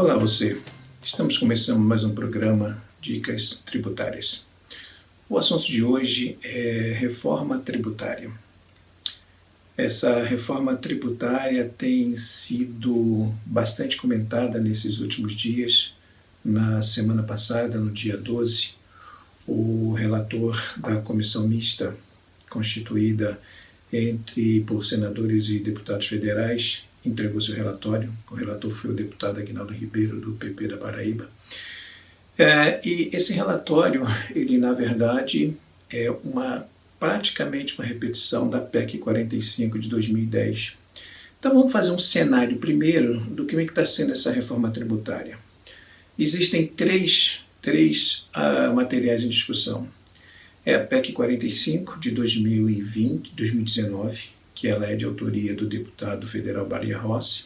Olá você, estamos começando mais um programa Dicas Tributárias. O assunto de hoje é reforma tributária. Essa reforma tributária tem sido bastante comentada nesses últimos dias. Na semana passada, no dia 12, o relator da comissão mista constituída por senadores e deputados federais entregou seu relatório. O relator foi o deputado Aguinaldo Ribeiro, do PP da Paraíba. E esse relatório, ele na verdade é praticamente uma repetição da PEC 45 de 2010. Então vamos fazer um cenário primeiro do que está sendo essa reforma tributária. Existem três materiais em discussão. É a PEC 45 de 2019, que ela é de autoria do deputado federal Baleia Rossi.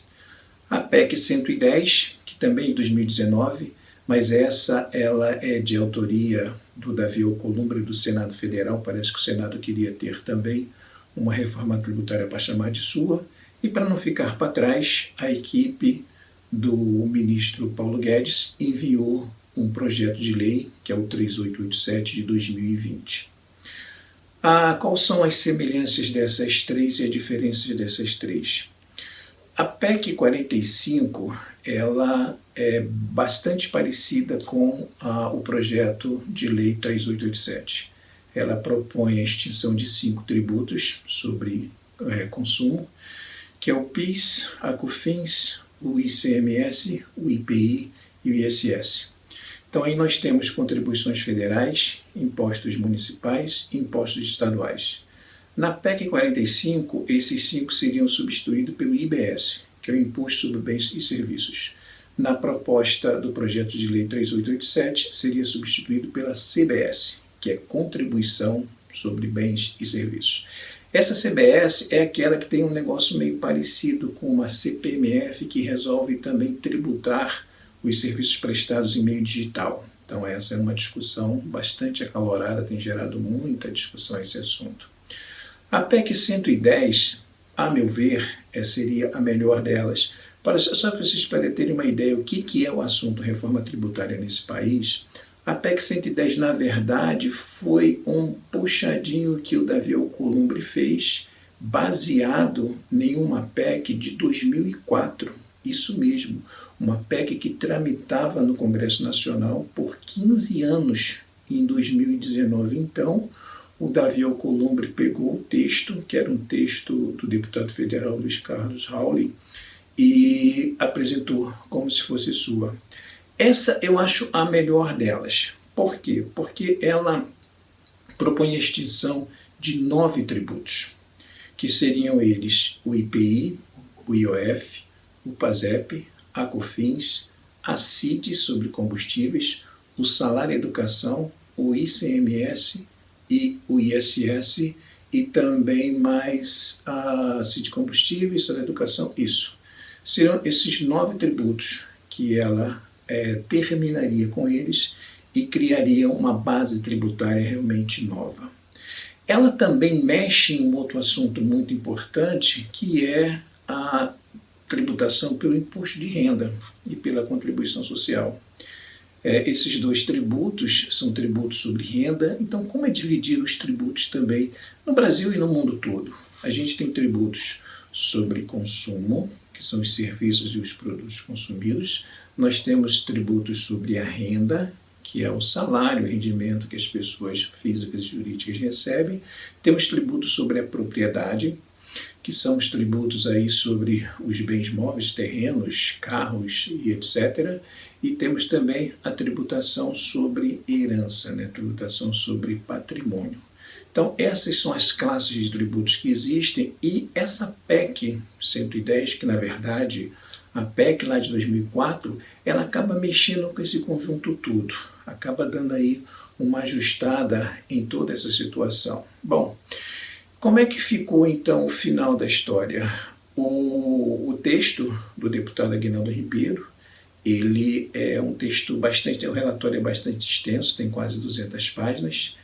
A PEC 110, que também é de 2019, mas ela é de autoria do Davi Alcolumbre do Senado Federal. Parece que o Senado queria ter também uma reforma tributária para chamar de sua. E para não ficar para trás, a equipe do ministro Paulo Guedes enviou um projeto de lei, que é o 3887 de 2020. Quais são as semelhanças dessas três e a diferença dessas três? A PEC 45, ela é bastante parecida com o projeto de lei 3887. Ela propõe a extinção de 5 tributos sobre consumo, que é o PIS, a COFINS, o ICMS, o IPI e o ISS. Então aí nós temos contribuições federais, impostos municipais e impostos estaduais. Na PEC 45, esses 5 seriam substituídos pelo IBS, que é o Imposto sobre Bens e Serviços. Na proposta do projeto de lei 3887, seria substituído pela CBS, que é Contribuição sobre Bens e Serviços. Essa CBS é aquela que tem um negócio meio parecido com uma CPMF, que resolve também tributar os serviços prestados em meio digital. Então essa é uma discussão bastante acalorada, tem gerado muita discussão esse assunto. A PEC 110, a meu ver, seria a melhor delas. Só para vocês terem uma ideia o que é o assunto reforma tributária nesse país, a PEC 110, na verdade, foi um puxadinho que o Davi Alcolumbre fez, baseado em uma PEC de 2004. Isso mesmo, uma PEC que tramitava no Congresso Nacional por 15 anos em 2019. Então, o Davi Alcolumbre pegou o texto, que era um texto do deputado federal Luiz Carlos Rauli, e apresentou como se fosse sua. Essa eu acho a melhor delas. Por quê? Porque ela propõe a extinção de 9 tributos, que seriam eles o IPI, o IOF, o PASEP, a COFINS, a CIT sobre combustíveis, o salário educação, o ICMS e o ISS, e também mais a CIT combustíveis, salário educação, isso. Serão esses 9 tributos que ela terminaria com eles e criaria uma base tributária realmente nova. Ela também mexe em um outro assunto muito importante, que é a tributação pelo imposto de renda e pela contribuição social. Esses 2 tributos são tributos sobre renda. Então, como é dividir os tributos também no Brasil e no mundo todo? A gente tem tributos sobre consumo, que são os serviços e os produtos consumidos. Nós temos tributos sobre a renda, que é o salário, o rendimento que as pessoas físicas e jurídicas recebem. Temos tributos sobre a propriedade, que são os tributos aí sobre os bens móveis, terrenos, carros e etc. E temos também a tributação sobre herança, tributação sobre patrimônio. Então essas são as classes de tributos que existem, e essa PEC 110, que na verdade a PEC lá de 2004, ela acaba mexendo com esse conjunto tudo, acaba dando aí uma ajustada em toda essa situação. Bom, como é que ficou então o final da história? O texto do deputado Aguinaldo Ribeiro, ele é um texto o relatório é bastante extenso, tem quase 200 páginas.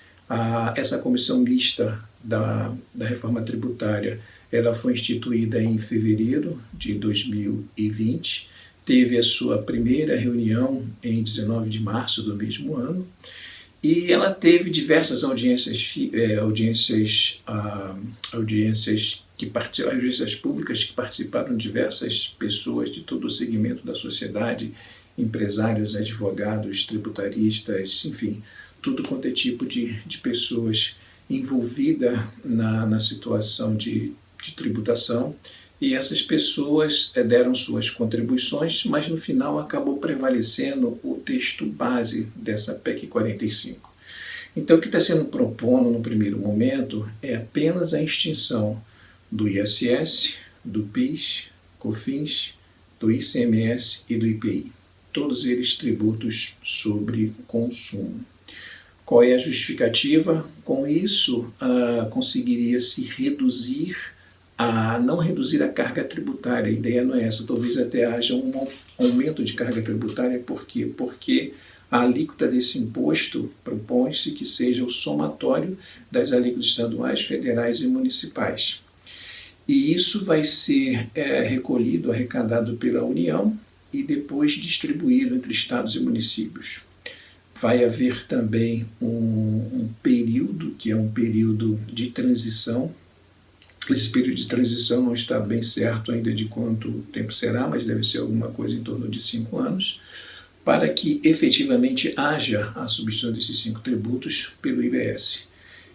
Essa comissão mista da reforma tributária, ela foi instituída em fevereiro de 2020, teve a sua primeira reunião em 19 de março do mesmo ano, e ela teve diversas audiências públicas que participaram diversas pessoas de todo o segmento da sociedade, empresários, advogados, tributaristas, enfim, tudo quanto é tipo de pessoas envolvida na situação de tributação. E essas pessoas deram suas contribuições, mas no final acabou prevalecendo o texto base dessa PEC 45. Então, o que está sendo proposto no primeiro momento é apenas a extinção do ISS, do PIS, COFINS, do ICMS e do IPI. Todos eles tributos sobre consumo. Qual é a justificativa? Com isso, conseguiria-se reduzir não reduzir a carga tributária. A ideia não é essa, talvez até haja um aumento de carga tributária. Por quê? Porque a alíquota desse imposto propõe-se que seja o somatório das alíquotas estaduais, federais e municipais. E isso vai ser recolhido, arrecadado pela União e depois distribuído entre estados e municípios. Vai haver também um período, que é um período de transição. Esse período de transição não está bem certo ainda de quanto tempo será, mas deve ser alguma coisa em torno de 5 anos, para que efetivamente haja a substituição desses 5 tributos pelo IBS.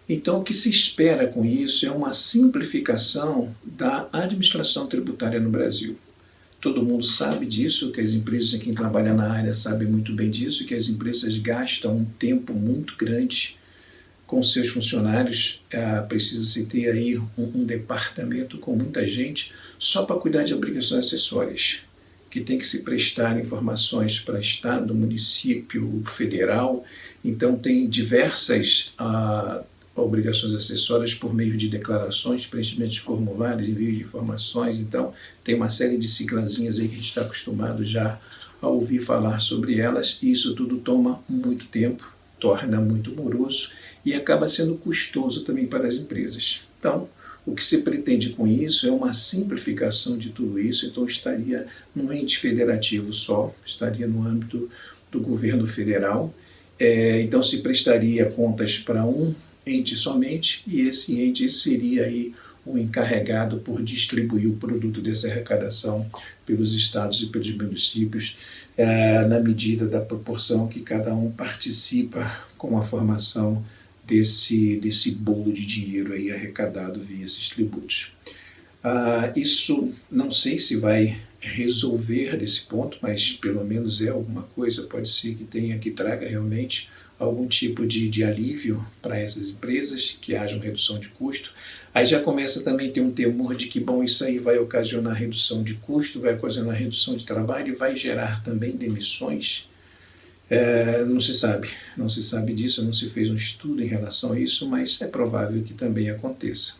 Então, o que se espera com isso é uma simplificação da administração tributária no Brasil. Todo mundo sabe disso, que as empresas, quem trabalha na área sabe muito bem disso, que as empresas gastam um tempo muito grande com seus funcionários. Precisa-se ter aí um departamento com muita gente só para cuidar de obrigações acessórias, que tem que se prestar informações para estado, município, federal. Então tem diversas obrigações acessórias por meio de declarações, preenchimento de formulários, envio de informações. Então tem uma série de siglazinhas aí que a gente está acostumado já a ouvir falar sobre elas, e isso tudo toma muito tempo, torna muito moroso e acaba sendo custoso também para as empresas. Então, o que se pretende com isso é uma simplificação de tudo isso. Então, estaria num ente federativo só, estaria no âmbito do governo federal. Então, se prestaria contas para um ente somente, e esse ente seria aí o encarregado por distribuir o produto dessa arrecadação pelos estados e pelos municípios, na medida da proporção que cada um participa com a formação desse bolo de dinheiro aí arrecadado via esses tributos. Isso não sei se vai resolver desse ponto, mas pelo menos é alguma coisa. Pode ser que traga realmente algum tipo de alívio para essas empresas, que haja uma redução de custo. Aí já começa também a ter um temor de que, bom, isso aí vai ocasionar redução de custo, vai ocasionar redução de trabalho e vai gerar também demissões. Não se sabe disso, não se fez um estudo em relação a isso, mas é provável que também aconteça.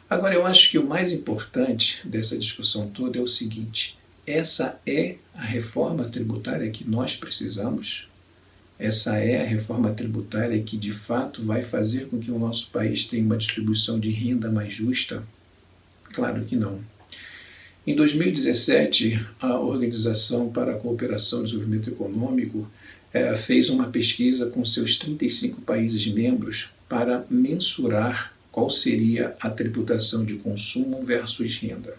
Agora, eu acho que o mais importante dessa discussão toda é o seguinte: essa é a reforma tributária que nós precisamos? Essa é a reforma tributária que de fato vai fazer com que o nosso país tenha uma distribuição de renda mais justa? Claro que não. Em 2017, a Organização para a Cooperação e Desenvolvimento Econômico fez uma pesquisa com seus 35 países membros para mensurar qual seria a tributação de consumo versus renda.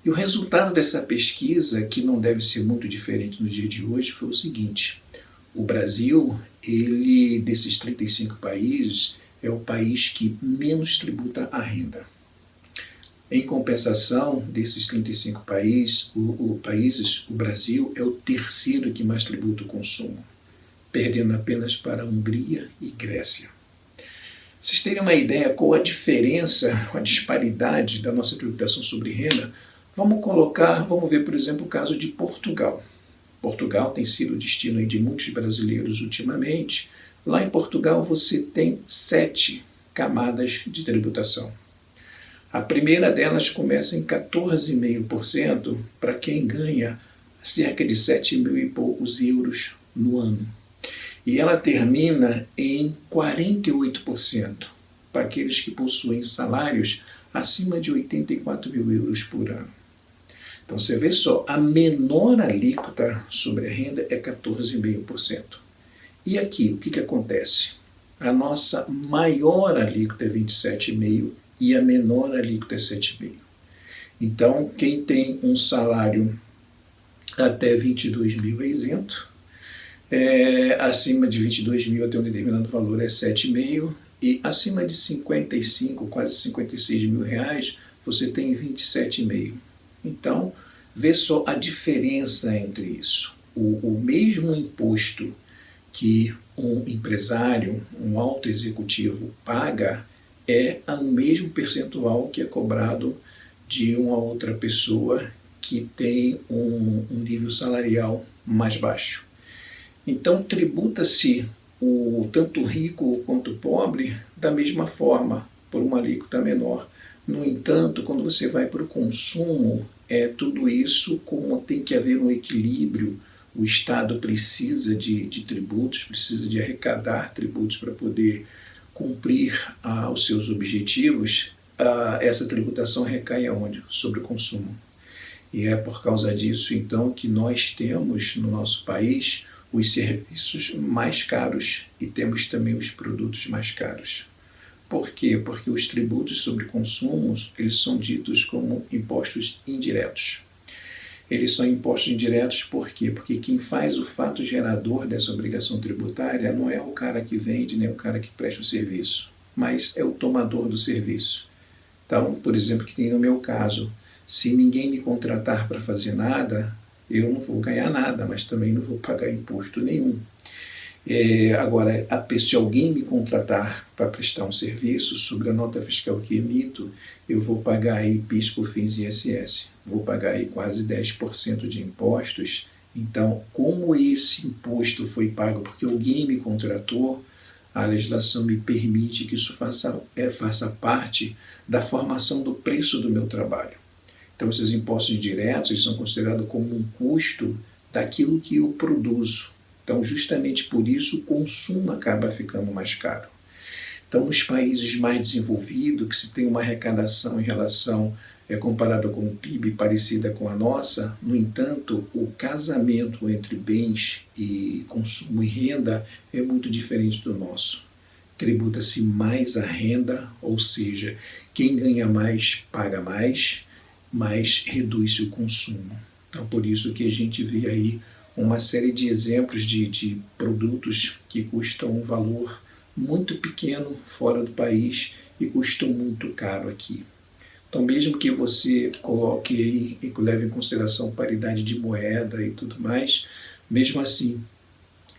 E o resultado dessa pesquisa, que não deve ser muito diferente no dia de hoje, foi o seguinte: o Brasil, desses 35 países, é o país que menos tributa a renda. Em compensação, desses 35 países, o Brasil é o terceiro que mais tributa o consumo, perdendo apenas para a Hungria e Grécia. Vocês terem uma ideia qual a diferença, a disparidade da nossa tributação sobre renda, vamos ver, por exemplo, o caso de Portugal. Portugal tem sido o destino de muitos brasileiros ultimamente. Lá em Portugal você tem 7 camadas de tributação. A primeira delas começa em 14,5% para quem ganha cerca de 7 mil e poucos euros no ano. E ela termina em 48% para aqueles que possuem salários acima de 84 mil euros por ano. Então você vê só, a menor alíquota sobre a renda é 14,5%. E aqui, o que acontece? A nossa maior alíquota é 27,5% e a menor alíquota é 7,5%. Então, quem tem um salário até 22 mil é isento, acima de 22 mil até um determinado valor é 7,5%, e acima de 55, quase 56 mil reais, você tem 27,5%. Então, vê só a diferença entre isso. O mesmo imposto que um empresário, um alto executivo paga, é o mesmo percentual que é cobrado de uma outra pessoa que tem um nível salarial mais baixo. Então, tributa-se tanto o rico quanto o pobre da mesma forma, por uma alíquota menor. No entanto, quando você vai para o consumo, tudo isso, como tem que haver um equilíbrio, o Estado precisa de tributos, precisa de arrecadar tributos para poder cumprir os seus objetivos, essa tributação recai aonde? Sobre o consumo. E é por causa disso, então, que nós temos no nosso país os serviços mais caros e temos também os produtos mais caros. Por quê? Porque os tributos sobre consumos, eles são ditos como impostos indiretos. Eles são impostos indiretos por quê? Porque quem faz o fato gerador dessa obrigação tributária não é o cara que vende, nem o cara que presta o serviço, mas é o tomador do serviço. Então, por exemplo, que tem no meu caso, se ninguém me contratar para fazer nada, eu não vou ganhar nada, mas também não vou pagar imposto nenhum. Agora, se alguém me contratar para prestar um serviço, sobre a nota fiscal que emito, eu vou pagar aí PIS, COFINS e ISS. Vou pagar aí quase 10% de impostos. Então, como esse imposto foi pago porque alguém me contratou, a legislação me permite que isso faça parte da formação do preço do meu trabalho. Então, esses impostos diretos são considerados como um custo daquilo que eu produzo. Então, justamente por isso, o consumo acaba ficando mais caro. Então, nos países mais desenvolvidos, que se tem uma arrecadação em relação, comparada com o PIB, parecida com a nossa, no entanto, o casamento entre bens e consumo e renda é muito diferente do nosso. Tributa-se mais a renda, ou seja, quem ganha mais paga mais, mas reduz-se o consumo. Então, por isso que a gente vê aí uma série de exemplos de produtos que custam um valor muito pequeno fora do país e custam muito caro aqui. Então, mesmo que você coloque aí e leve em consideração paridade de moeda e tudo mais, mesmo assim,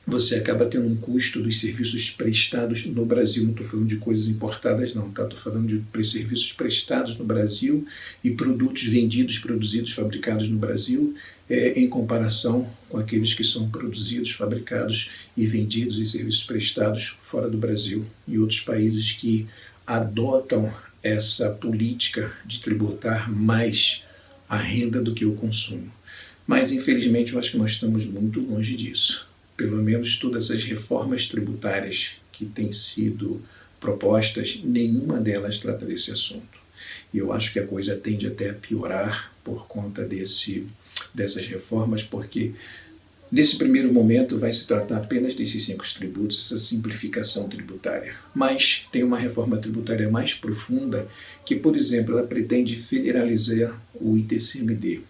você acaba tendo um custo dos serviços prestados no Brasil. Não estou falando de coisas importadas não, tá? Estou falando de serviços prestados no Brasil e produtos vendidos, produzidos, fabricados no Brasil, em comparação com aqueles que são produzidos, fabricados e vendidos e serviços prestados fora do Brasil, em outros países que adotam essa política de tributar mais a renda do que o consumo. Mas, infelizmente, eu acho que nós estamos muito longe disso. Pelo menos todas as reformas tributárias que têm sido propostas, nenhuma delas trata desse assunto. E eu acho que a coisa tende até a piorar por conta dessas reformas, porque nesse primeiro momento vai se tratar apenas desses 5 tributos, essa simplificação tributária. Mas tem uma reforma tributária mais profunda que, por exemplo, ela pretende federalizar o ITCMD.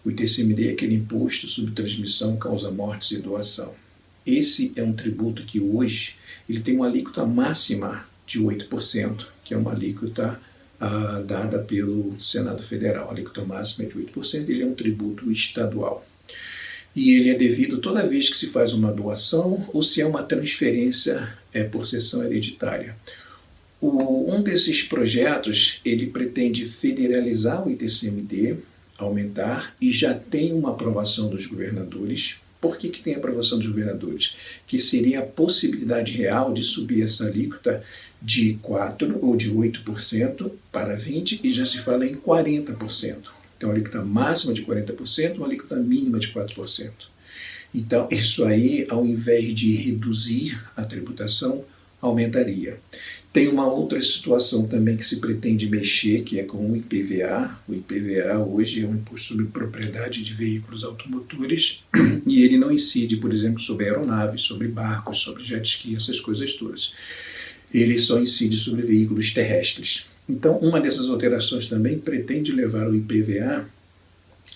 O ITCMD é aquele imposto sobre transmissão, causa-mortes e doação. Esse é um tributo que hoje ele tem uma alíquota máxima de 8%, que é uma alíquota dada pelo Senado Federal. A alíquota máxima é de 8%, ele é um tributo estadual. E ele é devido toda vez que se faz uma doação ou se é uma transferência por cessão hereditária. Um desses projetos, ele pretende federalizar o ITCMD, aumentar, e já tem uma aprovação dos governadores. Por que tem aprovação dos governadores? Que seria a possibilidade real de subir essa alíquota de 4% ou de 8% para 20%, e já se fala em 40%. Então, uma alíquota máxima de 40%, uma alíquota mínima de 4%. Então, isso aí, ao invés de reduzir a tributação, aumentaria. Tem uma outra situação também que se pretende mexer, que é com o IPVA. O IPVA hoje é um imposto sobre propriedade de veículos automotores e ele não incide, por exemplo, sobre aeronaves, sobre barcos, sobre jet ski, essas coisas todas. Ele só incide sobre veículos terrestres. Então, uma dessas alterações também pretende levar o IPVA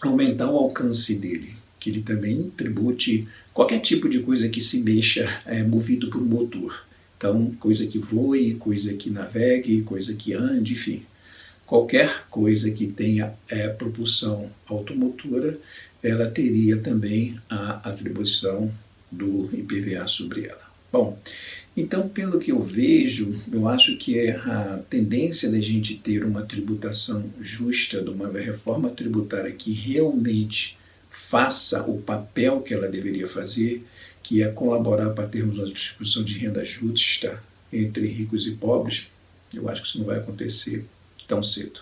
a aumentar o alcance dele, que ele também tribute qualquer tipo de coisa que se mexa movido por motor. Então, coisa que voe, coisa que navegue, coisa que ande, enfim. Qualquer coisa que tenha propulsão automotora, ela teria também a atribuição do IPVA sobre ela. Bom, então, pelo que eu vejo, eu acho que a tendência da gente ter uma tributação justa, de uma reforma tributária que realmente faça o papel que ela deveria fazer, que é colaborar para termos uma distribuição de renda justa entre ricos e pobres, eu acho que isso não vai acontecer tão cedo.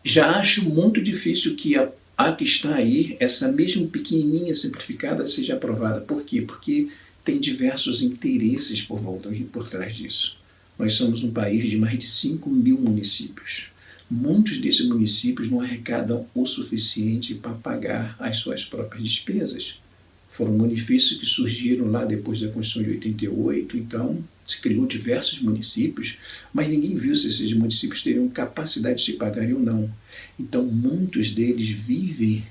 Já acho muito difícil que a que está aí, essa mesmo pequenininha simplificada, seja aprovada. Por quê? Porque tem diversos interesses por trás disso. Nós somos um país de mais de 5 mil municípios. Muitos desses municípios não arrecadam o suficiente para pagar as suas próprias despesas. Foram municípios que surgiram lá depois da Constituição de 88, então se criou diversos municípios, mas ninguém viu se esses municípios teriam capacidade de pagar ou não. Então muitos deles vivem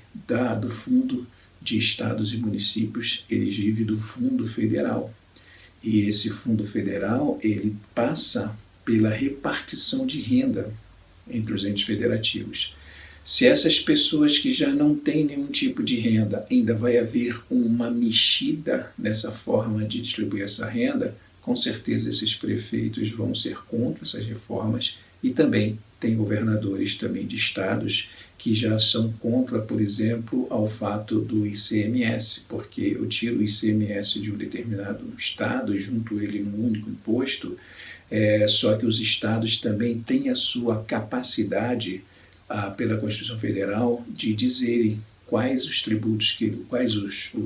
do fundo de estados e municípios, eles vivem do fundo federal. E esse fundo federal, ele passa pela repartição de renda entre os entes federativos. Se essas pessoas que já não têm nenhum tipo de renda, ainda vai haver uma mexida nessa forma de distribuir essa renda, com certeza esses prefeitos vão ser contra essas reformas e também tem governadores também de estados que já são contra, por exemplo, ao fato do ICMS, porque eu tiro o ICMS de um determinado estado, junto ele num único imposto, só que os estados também têm a sua capacidade pela Constituição Federal de dizerem quais os tributos,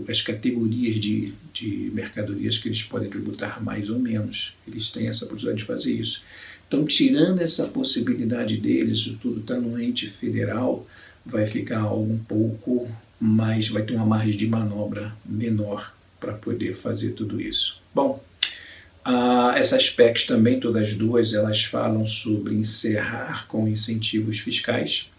as categorias de mercadorias que eles podem tributar mais ou menos. Eles têm essa possibilidade de fazer isso. Então, tirando essa possibilidade deles, isso tudo está no ente federal, vai ficar algo um pouco mais, vai ter uma margem de manobra menor para poder fazer tudo isso. Bom, essas PECs também, todas duas, elas falam sobre encerrar com incentivos fiscais.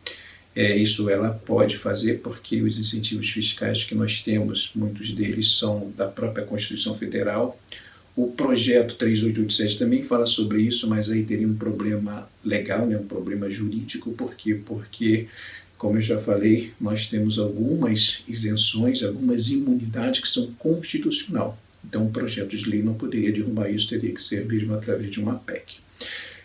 Isso ela pode fazer porque os incentivos fiscais que nós temos, muitos deles são da própria Constituição Federal. O projeto 3887 também fala sobre isso, mas aí teria um problema legal, né, um problema jurídico. Por quê? Porque, como eu já falei, nós temos algumas isenções, algumas imunidades que são constitucionais. Então, um projeto de lei não poderia derrubar isso, teria que ser mesmo através de uma PEC.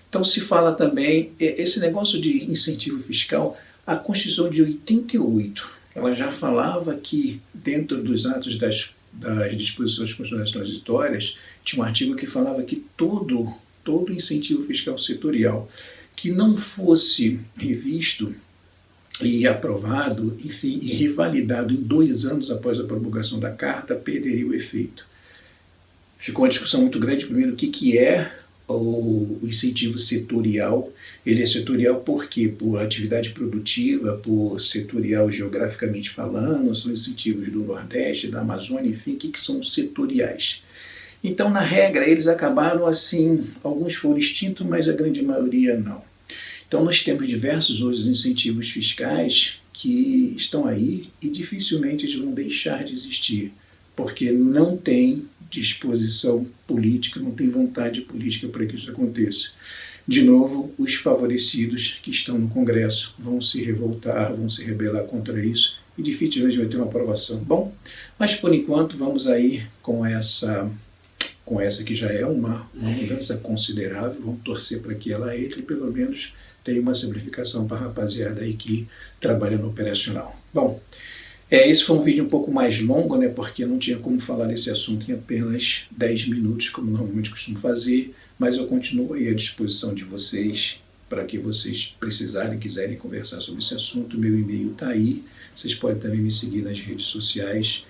Então, se fala também, esse negócio de incentivo fiscal, a Constituição de 88, ela já falava que, dentro dos atos das disposições constitucionais transitórias, tinha um artigo que falava que todo incentivo fiscal setorial que não fosse revisto e aprovado, enfim, e revalidado em 2 anos após a promulgação da Carta, perderia o efeito. Ficou uma discussão muito grande, primeiro, o que é o incentivo setorial. Ele é setorial por quê? Por atividade produtiva, por setorial geograficamente falando, são incentivos do Nordeste, da Amazônia, enfim, o que são setoriais. Então, na regra, eles acabaram assim, alguns foram extintos, mas a grande maioria não. Então, nós temos diversos outros incentivos fiscais que estão aí e dificilmente eles vão deixar de existir, porque não tem disposição política, não tem vontade política para que isso aconteça. De novo, os favorecidos que estão no Congresso vão se revoltar, vão se rebelar contra isso e dificilmente vai ter uma aprovação. Bom, mas por enquanto vamos aí com essa que já é uma mudança considerável, vamos torcer para que ela entre e pelo menos tenha uma simplificação para a rapaziada aí que trabalha no operacional. Bom, esse foi um vídeo um pouco mais longo, né, porque não tinha como falar desse assunto em apenas 10 minutos, como normalmente costumo fazer, mas eu continuo aí à disposição de vocês, para que vocês precisarem, quiserem conversar sobre esse assunto. Meu e-mail está aí, vocês podem também me seguir nas redes sociais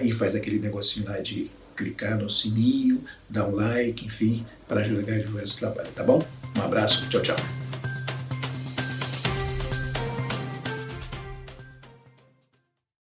e faz aquele negocinho lá de clicar no sininho, dar um like, enfim, para ajudar a divulgar esse trabalho, tá bom? Um abraço, tchau, tchau.